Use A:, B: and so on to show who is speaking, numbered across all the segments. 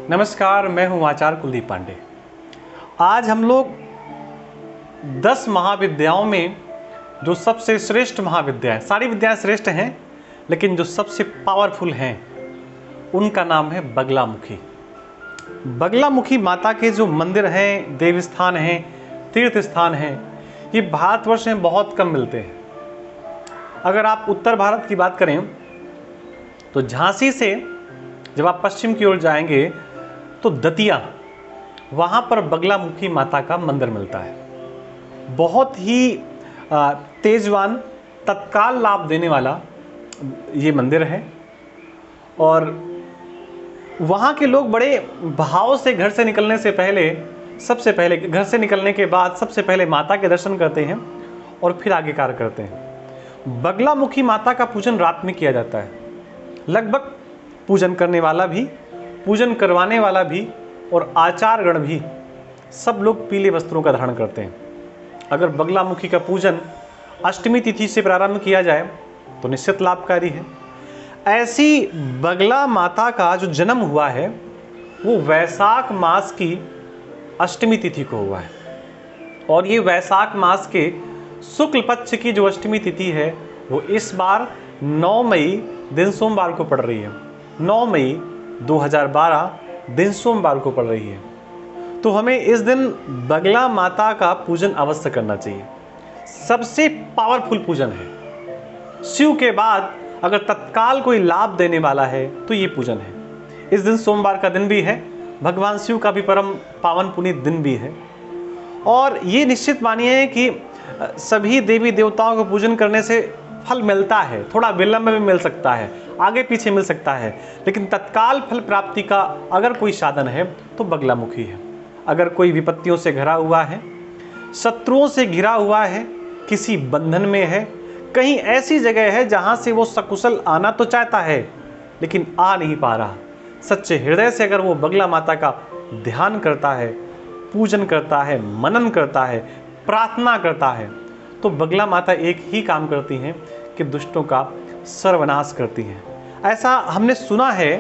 A: नमस्कार, मैं हूं आचार्य कुलदीप पांडे। आज हम लोग 10 महाविद्याओं में जो सबसे श्रेष्ठ महाविद्या, सारी विद्याएं श्रेष्ठ हैं, लेकिन जो सबसे पावरफुल हैं उनका नाम है बगलामुखी। बगलामुखी माता के जो मंदिर हैं, देव स्थान हैं, तीर्थ स्थान हैं, ये भारतवर्ष में बहुत कम मिलते हैं। अगर आप उत्तर भारत की बात करें तो झांसी से जब आप पश्चिम की ओर जाएंगे तो दतिया, वहाँ पर बगलामुखी माता का मंदिर मिलता है। बहुत ही तेजवान, तत्काल लाभ देने वाला ये मंदिर है और वहाँ के लोग बड़े भाव से घर से निकलने से पहले, सबसे पहले घर से निकलने के बाद सबसे पहले माता के दर्शन करते हैं और फिर आगे कार्य करते हैं। बगलामुखी माता का पूजन रात में किया जाता है। लगभग पूजन करने वाला भी, पूजन करवाने वाला भी और आचारगण भी सब लोग पीले वस्त्रों का धारण करते हैं। अगर बगलामुखी का पूजन अष्टमी तिथि से प्रारंभ किया जाए तो निश्चित लाभकारी है। ऐसी बगला माता का जो जन्म हुआ है वो वैशाख मास की अष्टमी तिथि को हुआ है और ये वैशाख मास के शुक्ल पक्ष की जो अष्टमी तिथि है वो इस बार 9 मई दिन सोमवार को पड़ रही है। 9 मई 2012 दिन सोमवार को पड़ रही है, तो हमें इस दिन बगला माता का पूजन अवश्य करना चाहिए। सबसे पावरफुल पूजन है। शिव के बाद अगर तत्काल कोई लाभ देने वाला है तो ये पूजन है। इस दिन सोमवार का दिन भी है, भगवान शिव का भी परम पावन पुनीत दिन भी है और ये निश्चित मानिए कि सभी देवी देवताओं को पूजन करने से फल मिलता है। थोड़ा विलंब में मिल सकता है, आगे पीछे मिल सकता है, लेकिन तत्काल फल प्राप्ति का अगर कोई साधन है तो बगलामुखी है। अगर कोई विपत्तियों से घिरा हुआ है, शत्रुओं से घिरा हुआ है, किसी बंधन में है, कहीं ऐसी जगह है जहां से वो सकुशल आना तो चाहता है लेकिन आ नहीं पा रहा, सच्चे हृदय से अगर वो बगला माता का ध्यान करता है, पूजन करता है, मनन करता है, प्रार्थना करता है, तो बगला माता एक ही काम करती हैं कि दुष्टों का सर्वनाश करती हैं। ऐसा हमने सुना है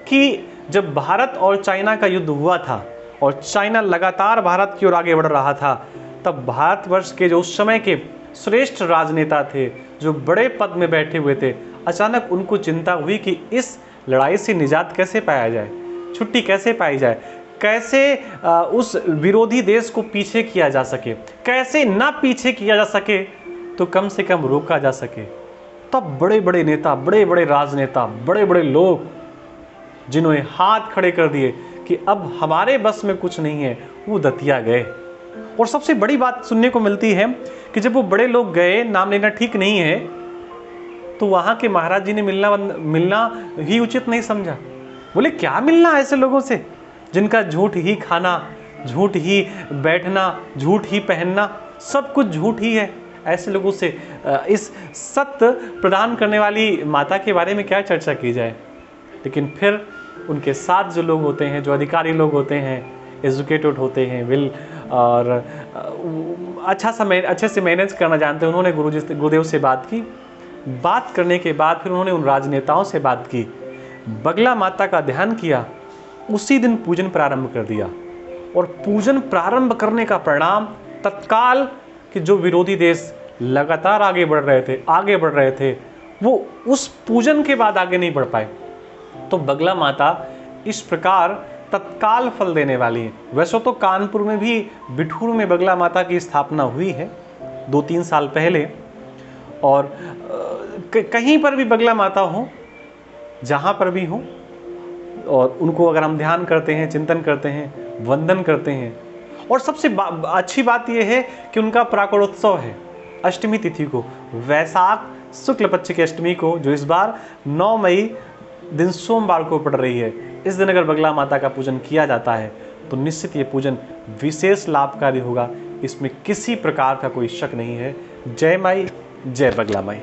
A: कि जब भारत और चाइना का युद्ध हुआ था और चाइना लगातार भारत की ओर आगे बढ़ रहा था, तब भारतवर्ष के जो उस समय के श्रेष्ठ राजनेता थे, जो बड़े पद में बैठे हुए थे, अचानक उनको चिंता हुई कि इस लड़ाई से निजात कैसे पाया जाए, छुट्टी कैसे पाई जाए, कैसे उस विरोधी देश को पीछे किया जा सके, कैसे ना पीछे किया जा सके तो कम से कम रोका जा सके। तब बड़े बड़े नेता, बड़े बड़े राजनेता, बड़े बड़े लोग जिन्होंने हाथ खड़े कर दिए कि अब हमारे बस में कुछ नहीं है, वो दतिया गए। और सबसे बड़ी बात सुनने को मिलती है कि जब वो बड़े लोग गए, नाम लेना ठीक नहीं है, तो वहां के महाराज जी ने मिलना ही उचित नहीं समझा। बोले क्या मिलना ऐसे लोगों से जिनका झूठ ही खाना, झूठ ही बैठना, झूठ ही पहनना, सब कुछ झूठ ही है। ऐसे लोगों से इस सत्य प्रदान करने वाली माता के बारे में क्या चर्चा की जाए। लेकिन फिर उनके साथ जो लोग होते हैं, जो अधिकारी लोग होते हैं, एजुकेटेड होते हैं, और अच्छे से मैनेज करना जानते हैं, उन्होंने गुरुदेव से बात की। बात करने के बाद फिर उन्होंने उन राजनेताओं से बात की, बगला माता का ध्यान किया, उसी दिन पूजन प्रारंभ कर दिया। और पूजन प्रारंभ करने का परिणाम तत्काल कि जो विरोधी देश लगातार आगे बढ़ रहे थे, वो उस पूजन के बाद आगे नहीं बढ़ पाए। तो बगला माता इस प्रकार तत्काल फल देने वाली है। वैसे तो कानपुर में भी बिठूर में बगला माता की स्थापना हुई है 2-3 साल पहले, और कहीं पर भी बगला माता हो, जहाँ पर भी हो, और उनको अगर हम ध्यान करते हैं, चिंतन करते हैं, वंदन करते हैं, और सबसे अच्छी बात यह है कि उनका प्राकड़ोत्सव है अष्टमी तिथि को, वैशाख शुक्ल पक्ष की अष्टमी को, जो इस बार 9 मई दिन सोमवार को पड़ रही है। इस दिन अगर बगला माता का पूजन किया जाता है तो निश्चित ये पूजन विशेष लाभकारी होगा, इसमें किसी प्रकार का कोई शक नहीं है। जय माई, जय बगला माई।